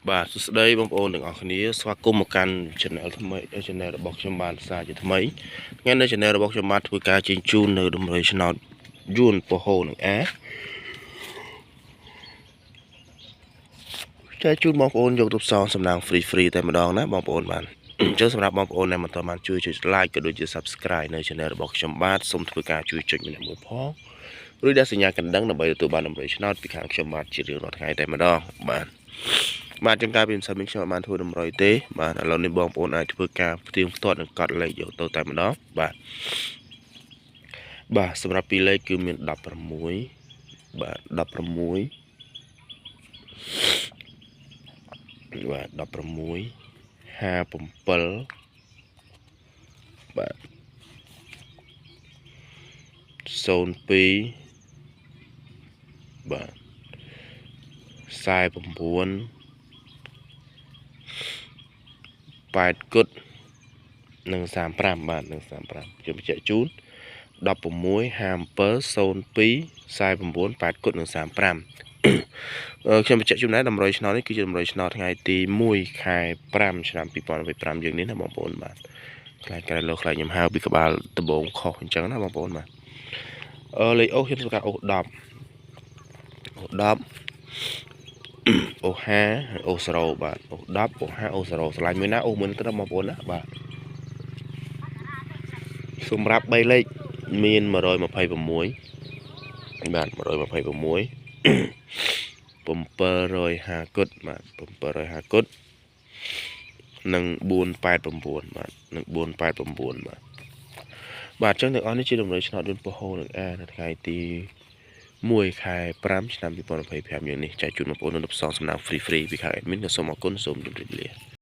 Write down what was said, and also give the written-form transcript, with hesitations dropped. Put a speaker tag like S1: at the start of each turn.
S1: បាទសួស្តីបងប្អូនទាំងអស់គ្នាស្វាគមន៍មកកាន់ channel ថ្មី channel របស់ខ្ញុំបានផ្សាយជាថ្មីថ្ងៃនេះ channel របស់ខ្ញុំបានធ្វើការជញ្ជូននៅដំរីឆ្នោតយួនពហោនឹងអាចែកជូនបងប្អូនយកទៅផ្សងសំណាង free តែម្ដងណាបងប្អូនបានអញ្ចឹងសម្រាប់បងប្អូនដែលមិនទាន់បានជួយចុច like ក៏ដូចជា subscribe នៅ channel របស់ខ្ញុំបាទសូមធ្វើការជួយចុចម្នាក់មួយផងឬដែលសញ្ញាកណ្ដឹងដើម្បីទទួលបានដំរីឆ្នោតពីខាងខ្ញុំបាទជារៀងរាល់ថ្ងៃតែម្ដងបាទចឹងកាលពីមិនសិនមិញខ្ញុំបានធ្វើតម្រុយទេបាទឥឡូវនេះបងប្អូនអាចធ្វើការផ្ទៀងផ្ទាត់និងកត់លេខយកទៅតែម្ដងបាទសម្រាប់ពីរលេខគឺមាន16បាទ16បាទ16 57បាទ02បាទ49 8គុតនិង35បាទនិង35ខ្ញុំបញ្ជាក់ជូន16 57 02 49 8គុតនិង35ខ្ញុំបញ្ជាក់ជូនដែរតម្រុយឆ្នោតនេះគឺជាតម្រុយឆ្នោតថ្ងៃទី1ខែ5ឆ្នាំ2025យើងនេះណាបងប្អូនបាទខ្លាចក្រែលោកខ្លាចខ្ញុំហៅពីក្បាលដំបងខុសអញ្ចឹងណាបងប្អូនបាទលេខអូសខ្ញុំធ្វើការអូស10អូ50អូ0បាទអូ10អូ50អូ0ឆ្លាញ់មួយណាអូមួយទៅបងប្អូនណាបាទសម្រាប់3លេខមាន126បាទ126 750គុតបាទ750គុតនិង489បាទនិង489បាទអញ្ចឹងទាំងអស់នេះជាតម្រុយឆ្នោតយន្តពហោនឹងអានៅថ្ងៃទី1ខែ5ឆ្នាំ2025យើងនេះចែកជូនបងប្អូននៅផ្សងសំណាង free ពីខាង admin សូមអរគុណសូមជម្រាបលា